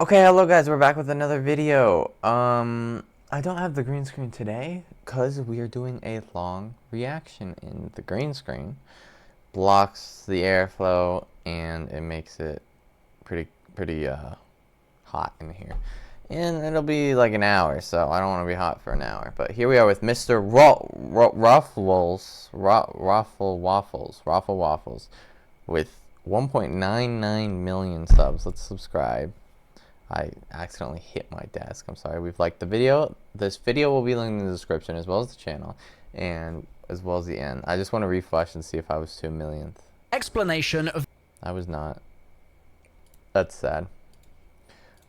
Okay, hello guys, we're back with another video. I don't have the green screen today because we are doing a long reaction in the green screen. Blocks the airflow and it makes it pretty hot in here. And it'll be like an hour, so I don't want to be hot for an hour. But here we are with Mr. Ruffle Waffles with 1.99 million subs. Let's subscribe. I accidentally hit my desk. I'm sorry. We've liked the video. This video will be linked in the description as well as the channel and as well as the end. I just want to refresh and see if I was to a millionth. Explanation of... I was not. That's sad.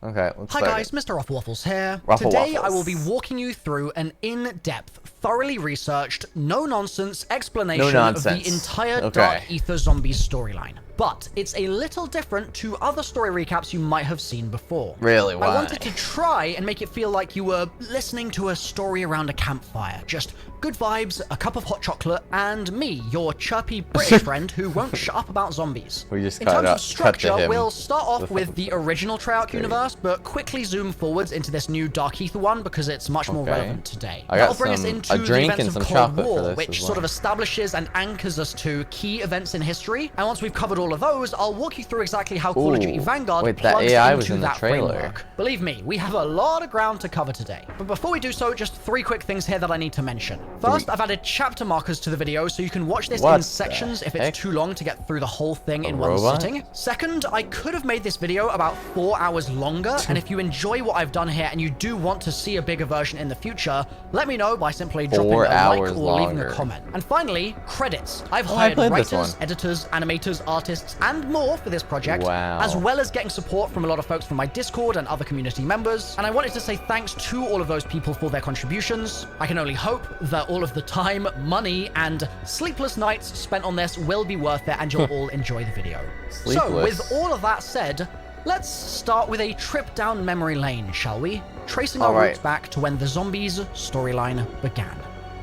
Okay, let's Hi start guys, it. Mr. Waffles here. Ruffle Today Waffles. I will be walking you through an in-depth, thoroughly researched, no-nonsense explanation of the entire Dark Aether Zombies storyline. But it's a little different to other story recaps you might have seen before. Really? Why? I wanted to try and make it feel like you were listening to a story around a campfire. Just good vibes, a cup of hot chocolate, and me, your chirpy British friend who won't shut up about zombies. We just In terms of structure, we'll start off with the original Treyarch universe, but quickly zoom forwards into this new Dark Aether one because it's much more relevant today. That'll bring us into the events of Cold War, which sort of establishes and anchors us to key events in history. And once we've covered all of those, I'll walk you through exactly how Call of Duty Vanguard plugs into that framework. Believe me, we have a lot of ground to cover today. But before we do so, just three quick things here that I need to mention. First, I've added chapter markers to the video so you can watch this in sections if it's too long to get through the whole thing in one sitting. Second, I could have made this video about 4 hours longer, and if you enjoy what I've done here and you do want to see a bigger version in the future, let me know by simply dropping a like or leaving a comment. And finally, credits. I've hired writers, editors, animators, artists, and more for this project, as well as getting support from a lot of folks from my Discord and other community members. And I wanted to say thanks to all of those people for their contributions. I can only hope that all of the time, money, and sleepless nights spent on this will be worth it and you'll all enjoy the video. So, with all of that said, let's start with a trip down memory lane, shall we? Tracing our roots back to when the zombies storyline began.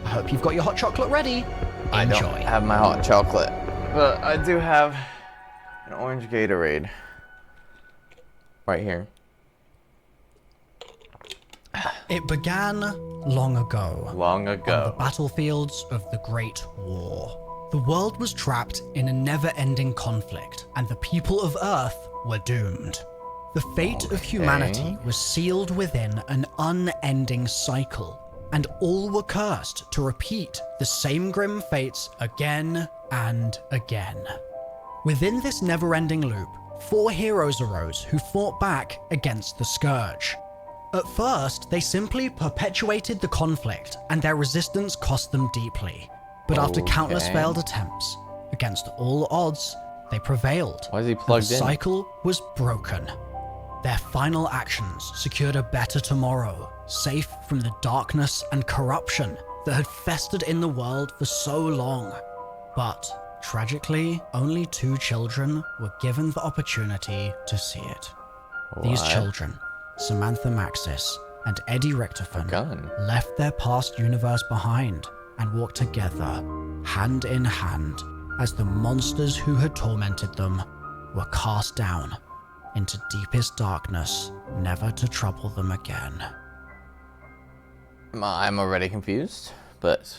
I hope you've got your hot chocolate ready. Enjoy. I don't have my hot chocolate, but I do have an orange Gatorade right here. It began long ago. Long ago. On the battlefields of the Great War. The world was trapped in a never-ending conflict, and the people of Earth were doomed. The fate of humanity was sealed within an unending cycle, and all were cursed to repeat the same grim fates again and again. Within this never-ending loop, 4 heroes arose who fought back against the Scourge. At first, they simply perpetuated the conflict, and their resistance cost them deeply. But after countless failed attempts, against all odds, they prevailed. Why is he plugged in? The cycle was broken. Their final actions secured a better tomorrow, safe from the darkness and corruption that had festered in the world for so long. But, tragically, only 2 children were given the opportunity to see it. These children, Samantha Maxis and Eddie Richtofen, left their past universe behind and walked together, hand in hand, as the monsters who had tormented them were cast down into deepest darkness, never to trouble them again. I'm already confused, but...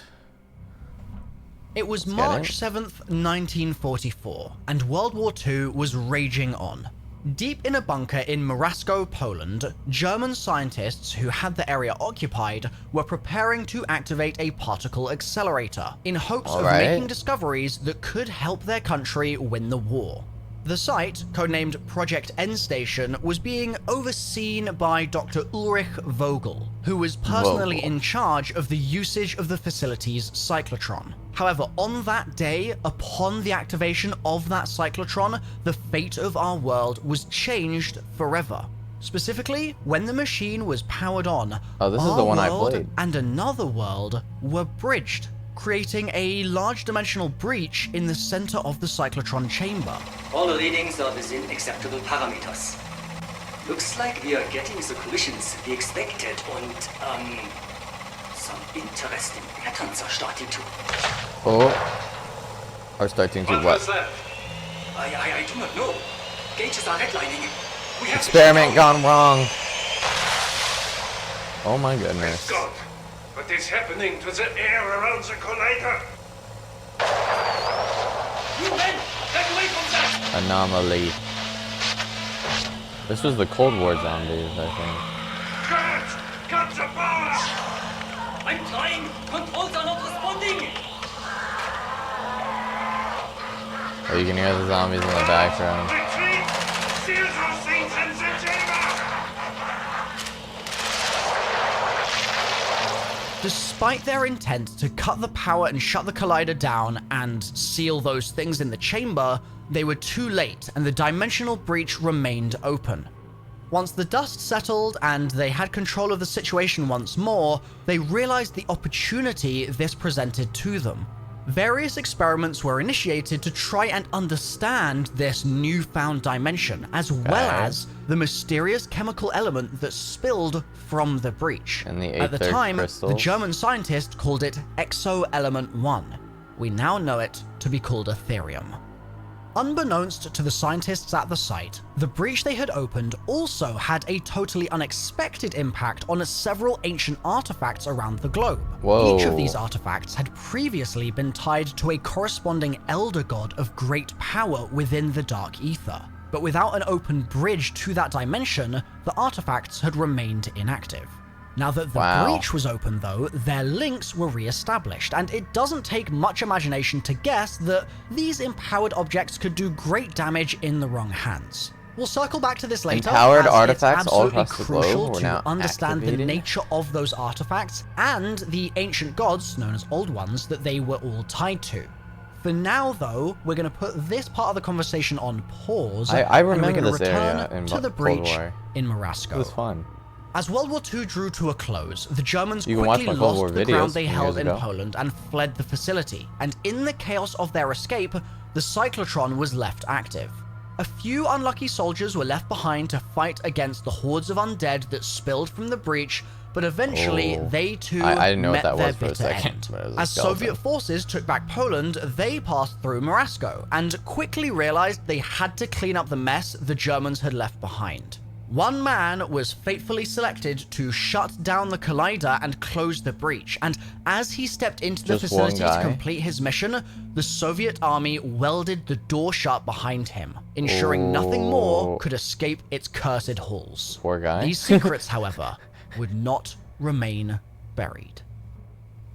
It was March 7th, 1944, and World War II was raging on. Deep in a bunker in Morasko, Poland, German scientists who had the area occupied were preparing to activate a particle accelerator in hopes of making discoveries that could help their country win the war. The site, codenamed Project Endstation, was being overseen by Dr. Ulrich Vogel, who was personally in charge of the usage of the facility's cyclotron. However, on that day, upon the activation of that cyclotron, the fate of our world was changed forever. Specifically, when the machine was powered on, this is the one I played, and another world were bridged, creating a large dimensional breach in the center of the cyclotron chamber. All the readings are within acceptable parameters. Looks like we are getting the collisions we expected and, some interesting patterns are starting to... Are starting to what? I do not know. Gauges are redlining. Experiment gone wrong. Oh my goodness. God, what is happening to the air around the collider? You men, get away from that! Anomaly. This was the Cold War zombies, I think. Cut the power! I'm trying! Controls are not responding! Oh, you can hear the zombies in the background. Retreat! Seal those things in the chamber! Despite their intent to cut the power and shut the collider down and seal those things in the chamber, they were too late and the dimensional breach remained open. Once the dust settled and they had control of the situation once more, they realized the opportunity this presented to them. Various experiments were initiated to try and understand this newfound dimension, as well as the mysterious chemical element that spilled from the breach. And the At the Aether time, crystals. the German scientist called it Exo-Element 1. We now know it to be called Etherium. Unbeknownst to the scientists at the site, the breach they had opened also had a totally unexpected impact on several ancient artifacts around the globe. Whoa. Each of these artifacts had previously been tied to a corresponding elder god of great power within the Dark Aether. But without an open bridge to that dimension, the artifacts had remained inactive. Now that the breach was open though, their links were re-established, and it doesn't take much imagination to guess that these empowered objects could do great damage in the wrong hands. We'll circle back to this later, Empowered as artifacts it's all absolutely across the crucial globe were to now understand activated. the nature of those artifacts and the ancient gods, known as Old Ones, that they were all tied to. For now, though, we're going to put this part of the conversation on pause. I remember and we're going this to return area in to the Cold breach War. in Morasco. It was fun. As World War II drew to a close, the Germans You can watch quickly my Cold War lost the videos ground they from held years in ago. Poland and fled the facility, and in the chaos of their escape, the cyclotron was left active. A few unlucky soldiers were left behind to fight against the hordes of undead that spilled from the breach, but eventually they too I didn't know met what that their was for a bitter second, end. but it was a As skeleton. Soviet forces took back Poland, they passed through Morasco and quickly realized they had to clean up the mess the Germans had left behind. One man was fatefully selected to shut down the collider and close the breach, and as he stepped into the Just one facility to guy? complete his mission, the Soviet army welded the door shut behind him, ensuring nothing more could escape its cursed halls. Poor guy. These secrets, however, would not remain buried.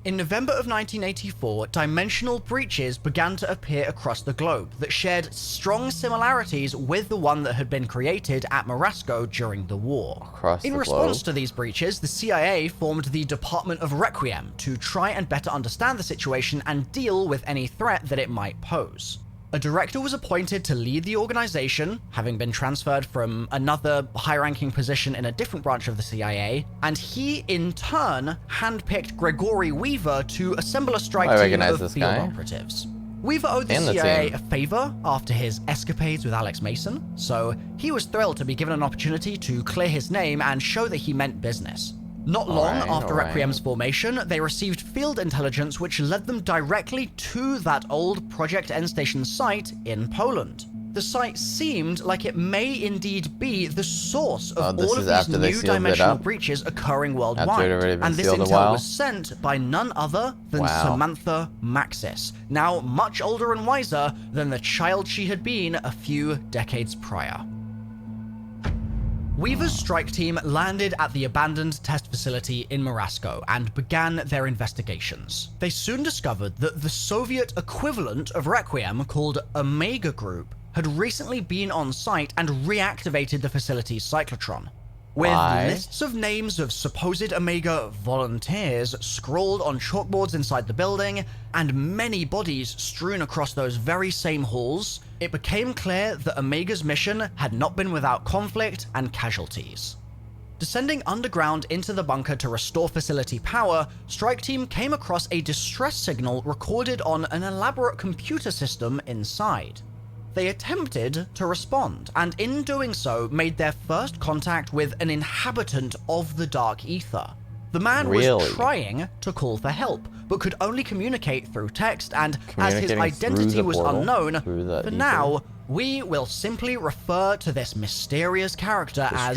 In November of 1984, dimensional breaches began to appear across the globe that shared strong similarities with the one that had been created at Morasco during the war. In response to these breaches, the CIA formed the Department of Requiem to try and better understand the situation and deal with any threat that it might pose. A director was appointed to lead the organization, having been transferred from another high-ranking position in a different branch of the CIA, and he, in turn, handpicked Gregory Weaver to assemble a strike team of field operatives. Weaver owed the CIA a favor after his escapades with Alex Mason, so he was thrilled to be given an opportunity to clear his name and show that he meant business. Not long after Requiem's formation, they received field intelligence which led them directly to that old Project End Station site in Poland. The site seemed like it may indeed be the source of all of these new dimensional breaches occurring worldwide, and this intel was sent by none other than Samantha Maxis, now much older and wiser than the child she had been a few decades prior. Weaver's strike team landed at the abandoned test facility in Morasco and began their investigations. They soon discovered that the Soviet equivalent of Requiem, called Omega Group, had recently been on site and reactivated the facility's cyclotron. With lists of names of supposed Omega volunteers scrawled on chalkboards inside the building, and many bodies strewn across those very same halls, it became clear that Omega's mission had not been without conflict and casualties. Descending underground into the bunker to restore facility power, Strike Team came across a distress signal recorded on an elaborate computer system inside. They attempted to respond, and in doing so made their first contact with an inhabitant of the Dark Aether. The man was trying to call for help, but could only communicate through text, and as his identity was unknown, for now, We will simply refer to this mysterious character as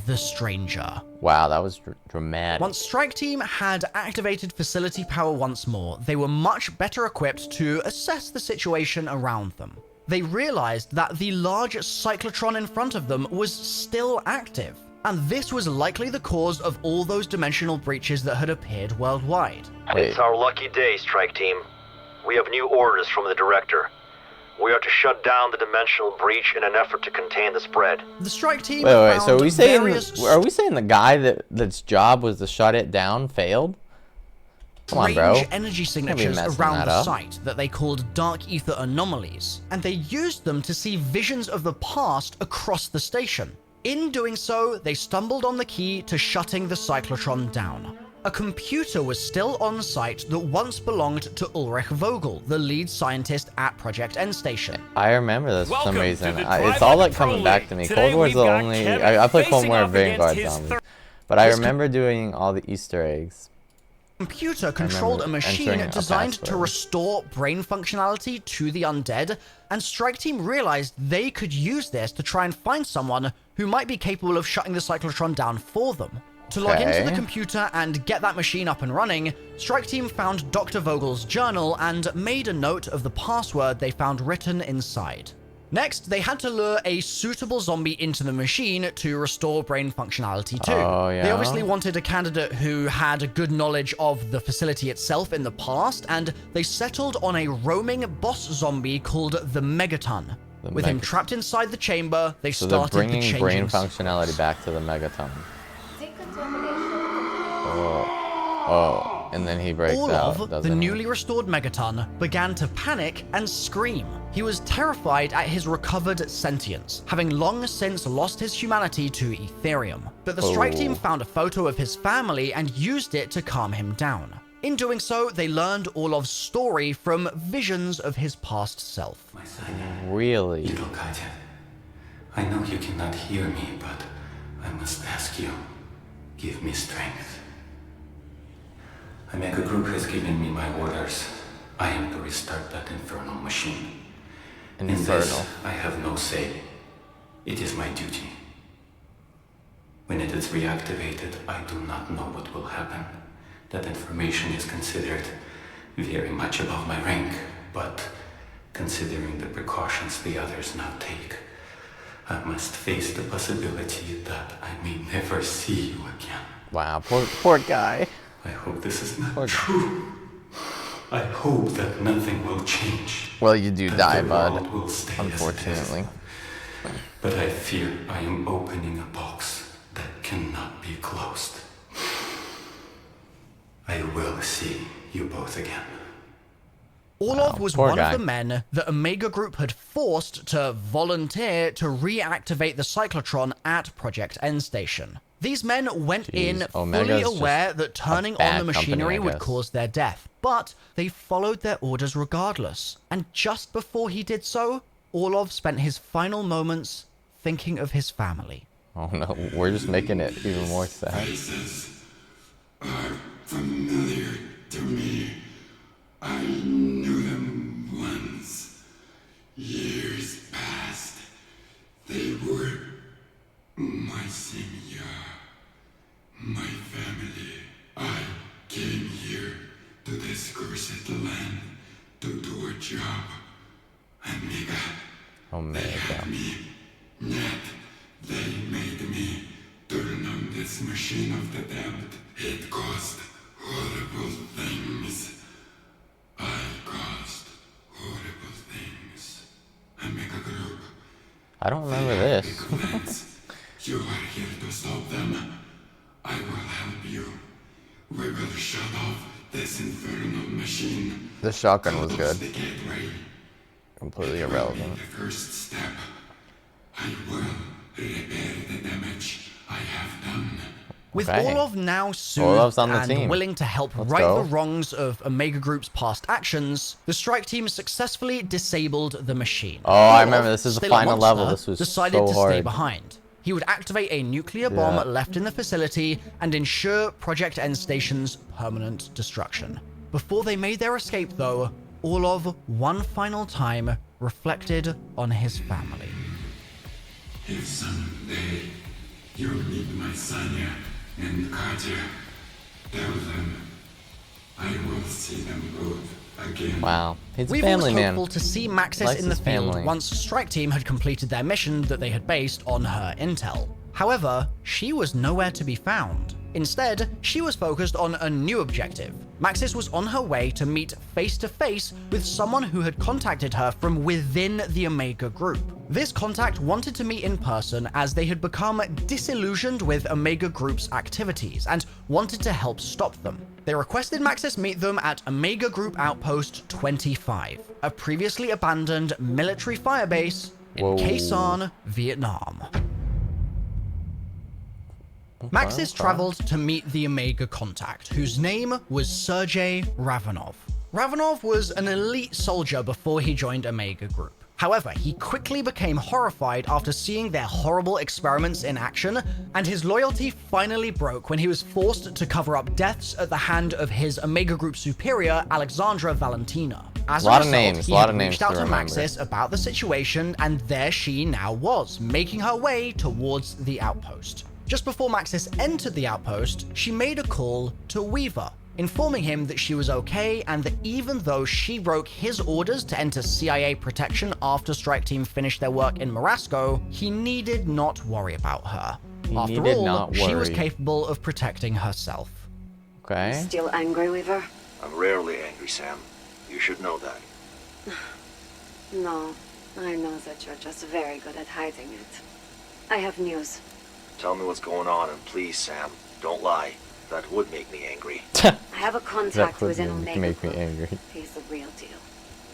the Stranger. Wow, that was dramatic. Once Strike Team had activated facility power once more, they were much better equipped to assess the situation around them. They realized that the large cyclotron in front of them was still active, and this was likely the cause of all those dimensional breaches that had appeared worldwide. It's our lucky day, Strike Team. We have new orders from the Director. We are to shut down the dimensional breach in an effort to contain the spread. The Strike Team Wait, so are we saying the guy that's job was to shut it down failed? Come on, bro. Energy signatures around the site that they called dark ether anomalies, and they used them to see visions of the past across the station. In doing so, they stumbled on the key to shutting the cyclotron down. A computer was still on site that once belonged to Ulrich Vogel, the lead scientist at Project End Station. I remember this for some reason. It's all like coming back to me. Cold War's the only... I played Cold War Vanguard Zombies. But I remember doing all the Easter eggs. Computer controlled a machine designed to restore brain functionality to the undead, and Strike Team realized they could use this to try and find someone who might be capable of shutting the cyclotron down for them. To log into the computer and get that machine up and running, Strike Team found Dr. Vogel's journal and made a note of the password they found written inside. Next, they had to lure a suitable zombie into the machine to restore brain functionality too. They obviously wanted a candidate who had a good knowledge of the facility itself in the past, and they settled on a roaming boss zombie called the Megaton. With him trapped inside the chamber, they started the changing... So they're bringing brain functionality back to the Megaton. Oh, and then he breaks out, doesn't he? The newly restored Megaton began to panic and scream. He was terrified at his recovered sentience, having long since lost his humanity to Etherium. But the Strike Team found a photo of his family and used it to calm him down. In doing so, they learned Orlov's story from visions of his past self. My son, really? Little Katya, I know you cannot hear me, but I must ask you, give me strength. Omega Group has given me my orders. I am to restart that infernal machine. In this, I have no say. It is my duty. When it is reactivated, I do not know what will happen. That information is considered very much above my rank, but considering the precautions the others now take, I must face the possibility that I may never see you again. Wow, poor guy. I hope this is not true. I hope that nothing will change. Well, you do die, bud, unfortunately. But I fear I am opening a box that cannot be closed. I will see you both again. Orlov was one of the men that Omega Group had forced to volunteer to reactivate the cyclotron at Project End Station. These men went in fully aware that turning on the machinery would cause their death, but they followed their orders regardless. And just before he did so, Orlov spent his final moments thinking of his family. Oh no, we're just making it even more sad. Faces are familiar to me. I knew them once. Years past. They were my senior, my family. I came here to this cursed land to do a job. Omega. They had me, yet they made me turn on this machine of the damned. It caused horrible things. I caused horrible things. Omega Group. I don't remember this. You are here to stop them. I will help you. We will shut off this infernal machine. The shotgun was good. Completely irrelevant. The first step. I will repair the damage I have done. With Orlov now soothed and willing to help right the wrongs of Omega Group's past actions, the Strike Team successfully disabled the machine. Oh, I remember. This is the final level. This was decided to stay behind. He would activate a nuclear bomb left in the facility and ensure Project End Station's permanent destruction. Before they made their escape, though, Orlov one final time reflected on his family. If someday you meet my Sonia and Katya, tell them I will see them both again. Wow. He's a Weevil family was man. hopeful to see Maxis in the field once Strike Team had completed their mission that they had based on her intel. However, she was nowhere to be found. Instead, she was focused on a new objective. Maxis was on her way to meet face-to-face with someone who had contacted her from within the Omega Group. This contact wanted to meet in person as they had become disillusioned with Omega Group's activities and wanted to help stop them. They requested Maxis meet them at Omega Group Outpost 25, a previously abandoned military firebase in Khe Sanh, Vietnam. Maxis traveled to meet the Omega contact, whose name was Sergei Ravanov. Ravanov was an elite soldier before he joined Omega Group. However, he quickly became horrified after seeing their horrible experiments in action, and his loyalty finally broke when he was forced to cover up deaths at the hand of his Omega Group superior, Alexandra Valentina. As a result, he had reached out to Maxis about the situation, and there she now was, making her way towards the outpost. Just before Maxis entered the outpost, she made a call to Weaver, informing him that she was okay and that even though she broke his orders to enter CIA protection after Strike Team finished their work in Morasco, he needed not worry about her. After all, she was capable of protecting herself. Okay. Still angry, Weaver? I'm rarely angry, Sam. You should know that. No, I know that you're just very good at hiding it. I have news. Tell me what's going on, and please, Sam, don't lie. That would make me angry. I have a contact with an Omega. Make me angry. He's the real deal.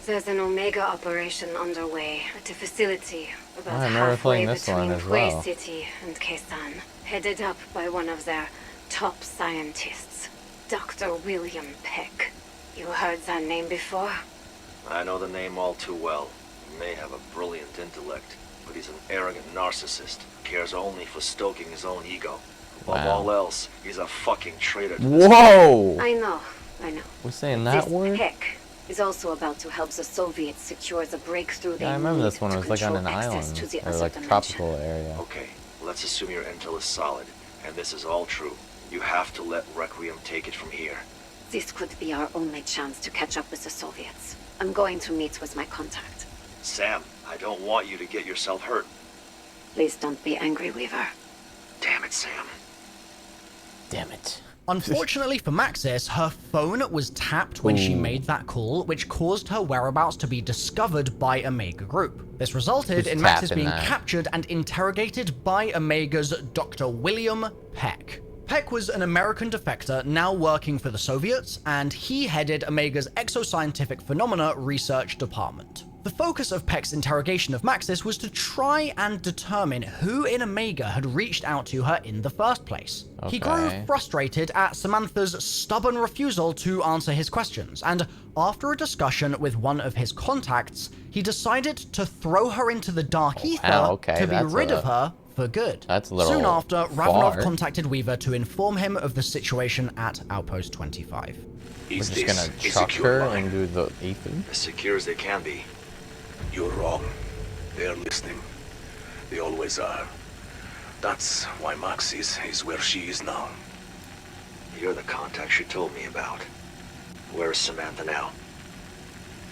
There's an Omega operation underway at a facility about halfway between Hue City and Khe Sanh, headed up by one of their top scientists, Dr. William Peck. You heard that name before? I know the name all too well. He may have a brilliant intellect, but he's an arrogant narcissist, cares only for stoking his own ego. Above all else, he's a fucking traitor. Whoa! I know. We're saying that word? Peck is also about to help the Soviets secure the breakthrough they need. I remember this one. It was like on an island, or like a tropical area. Okay, let's assume your intel is solid, and this is all true. You have to let Requiem take it from here. This could be our only chance to catch up with the Soviets. I'm going to meet with my contact. Sam, I don't want you to get yourself hurt. Please don't be angry, Weaver. Damn it, Sam. Damn it. Unfortunately for Maxis, her phone was tapped when she made that call, which caused her whereabouts to be discovered by Omega Group. This resulted in Maxis being captured and interrogated by Omega's Dr. William Peck. Peck was an American defector now working for the Soviets, and he headed Omega's Exoscientific Phenomena Research Department. The focus of Peck's interrogation of Maxis was to try and determine who in Omega had reached out to her in the first place. He grew frustrated at Samantha's stubborn refusal to answer his questions, and after a discussion with one of his contacts, he decided to throw her into the Dark Aether to be rid of her for good. Soon after, Ravanov contacted Weaver to inform him of the situation at Outpost 25. We're just gonna chuck her and do the Aether? As secure as they can be. You're wrong. They're listening. They always are. That's why Maxis is where she is now. You're the contact she told me about. Where is Samantha now?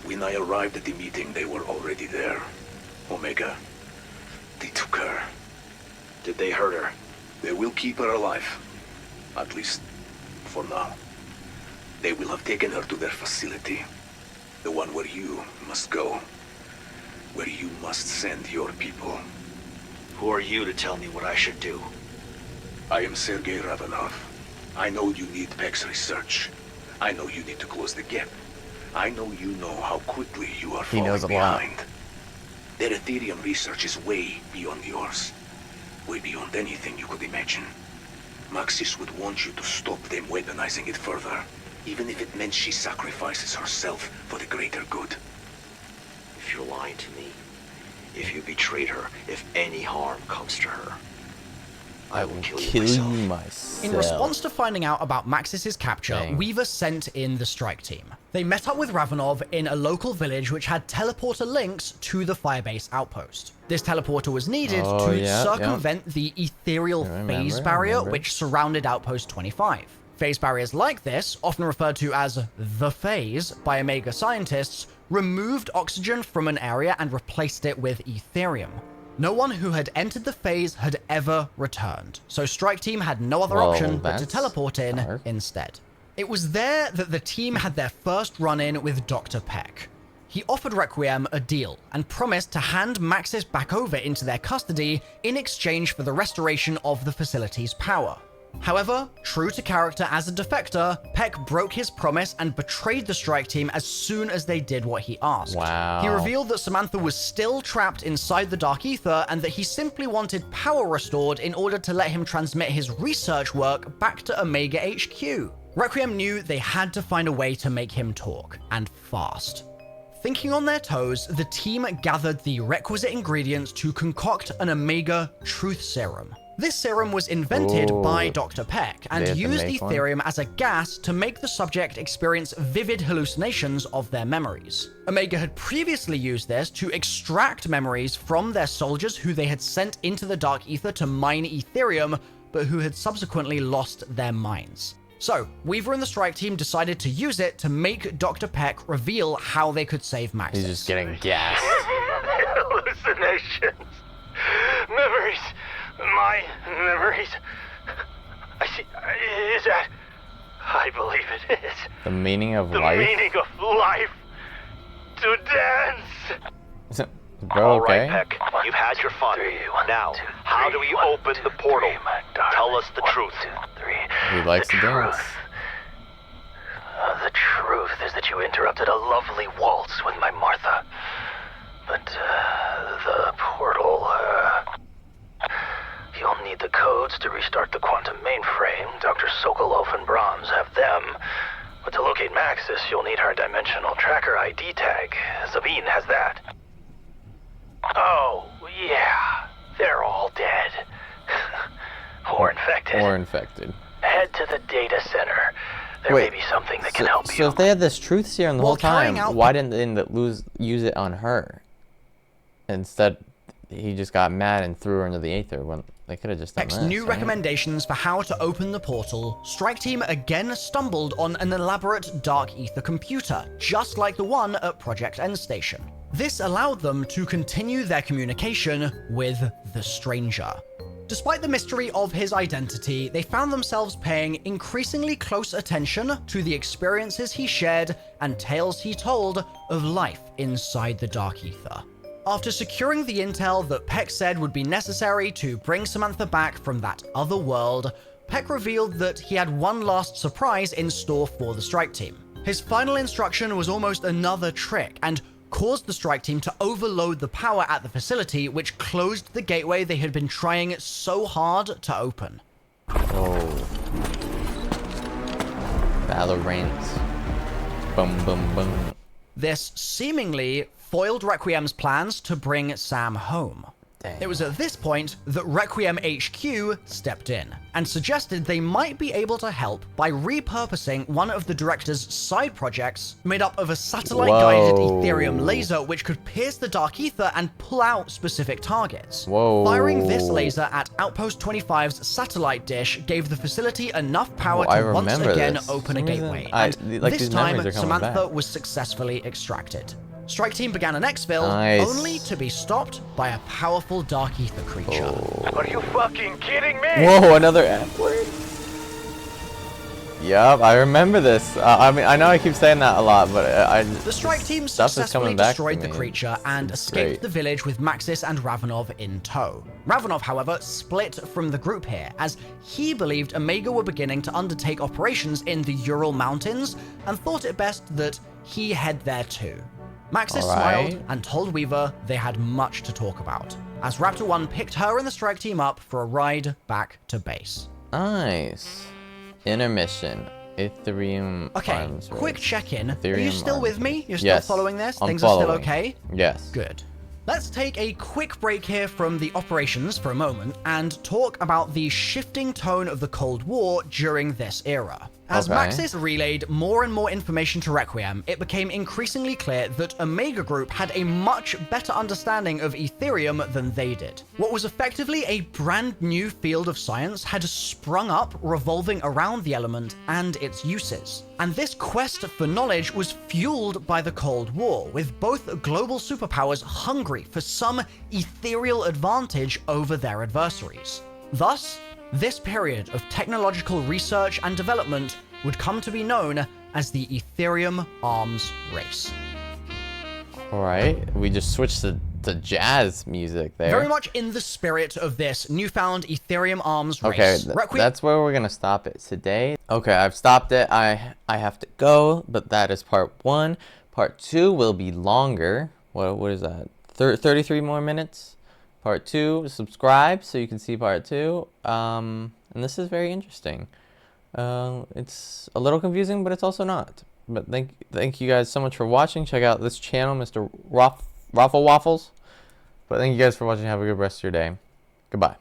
When I arrived at the meeting, they were already there. Omega. They took her. Did they hurt her? They will keep her alive. At least, for now. They will have taken her to their facility. The one where you must go. Where you must send your people. Who are you to tell me what I should do? I am Sergei Ravanov. I know you need Peck's research. I know you need to close the gap. I know you know how quickly you are falling behind. Their Ethereum research is way beyond yours. Way beyond anything you could imagine. Maxis would want you to stop them weaponizing it further, even if it meant she sacrifices herself for the greater good. If you're lying to me, if you betrayed her, if any harm comes to her, I will kill you myself. In response to finding out about Maxis' capture, Weaver sent in the strike team. They met up with Ravenov in a local village which had teleporter links to the Firebase outpost. This teleporter was needed to circumvent the ethereal phase barrier which surrounded Outpost 25. Phase barriers like this, often referred to as the phase by Omega scientists, removed oxygen from an area and replaced it with Etherium. No one who had entered the phase had ever returned, so Strike Team had no other option but to teleport in instead. It was there that the team had their first run-in with Dr. Peck. He offered Requiem a deal and promised to hand Maxis back over into their custody in exchange for the restoration of the facility's power. However, true to character as a defector, Peck broke his promise and betrayed the strike team as soon as they did what he asked. Wow. He revealed that Samantha was still trapped inside the Dark Aether and that he simply wanted power restored in order to let him transmit his research work back to Omega HQ. Requiem knew they had to find a way to make him talk, and fast. Thinking on their toes, the team gathered the requisite ingredients to concoct an Omega Truth Serum. This serum was invented by Dr. Peck and used Etherium as a gas to make the subject experience vivid hallucinations of their memories. Omega had previously used this to extract memories from their soldiers who they had sent into the Dark Aether to mine Etherium, but who had subsequently lost their minds. So, Weaver and the strike team decided to use it to make Dr. Peck reveal how they could save Maxis. He's just getting gassed. Hallucinations. Memories. My memories. I see. Is that? I believe it is. The meaning of life? The meaning of life. To dance. Bro, all right, okay. Peck. You've had your fun. Now, how do we open the portal? Tell us the truth. He likes to dance. The truth is that you interrupted a lovely waltz with my Martha. But, the portal, you'll need the codes to restart the quantum mainframe. Dr. Sokolov and Brahms have them. But to locate Maxis, you'll need her dimensional tracker ID tag. Sabine has that. Oh, yeah. They're all dead. Or infected. Or infected. Head to the data center. There may be something that can help you. So if they had this truth serum the whole time, why didn't they use it on her? Instead, he just got mad and threw her into the Aether when they could have just done Peck's this, new recommendations for how to open the portal, Strike Team again stumbled on an elaborate Dark Aether computer, just like the one at Project End Station. This allowed them to continue their communication with the Stranger. Despite the mystery of his identity, they found themselves paying increasingly close attention to the experiences he shared and tales he told of life inside the Dark Aether. After securing the intel that Peck said would be necessary to bring Samantha back from that other world, Peck revealed that he had one last surprise in store for the strike team. His final instruction was almost another trick and caused the strike team to overload the power at the facility, which closed the gateway they had been trying so hard to open. Oh. Battle reigns. Boom, boom, boom. This seemingly foiled Requiem's plans to bring Sam home. Dang. It was at this point that Requiem HQ stepped in and suggested they might be able to help by repurposing one of the director's side projects made up of a satellite-guided Etherium laser which could pierce the Dark Aether and pull out specific targets. Firing this laser at Outpost 25's satellite dish gave the facility enough power to once again open a gateway. And this time, Samantha was successfully extracted. Strike Team began an exfil, only to be stopped by a powerful Dark Aether creature. Are you fucking kidding me? Whoa, another F word? Yup, I remember this. I mean, I know I keep saying that a lot, but the Strike Team successfully destroyed the creature and escaped the village with Maxis and Ravenov in tow. Ravenov, however, split from the group here, as he believed Omega were beginning to undertake operations in the Ural Mountains and thought it best that he head there too. Maxis smiled and told Weaver they had much to talk about, as Raptor 1 picked her and the strike team up for a ride back to base. Nice. Intermission. Etherium. Okay, quick check-in. Are you still with me? You're still Yes, following this? I'm Things following. are still okay? Yes. Good. Let's take a quick break here from the operations for a moment and talk about the shifting tone of the Cold War during this era. As Maxis relayed more and more information to Requiem, it became increasingly clear that Omega Group had a much better understanding of Aetherium than they did. What was effectively a brand new field of science had sprung up revolving around the element and its uses. And this quest for knowledge was fueled by the Cold War, with both global superpowers hungry for some ethereal advantage over their adversaries. Thus, this period of technological research and development would come to be known as the Aetherium Arms Race. Alright, we just switched to jazz music there. Very much in the spirit of this newfound Aetherium Arms Race. Okay, that's where we're gonna stop it today. Okay, I've stopped it. I have to go, but that is part 1. Part 2 will be longer. What is that? 33 more minutes? Part 2, subscribe so you can see part 2. And this is very interesting. It's a little confusing, but it's also not. But thank you guys so much for watching. Check out this channel, Mr. Raffle Waffles. But thank you guys for watching. Have a good rest of your day. Goodbye.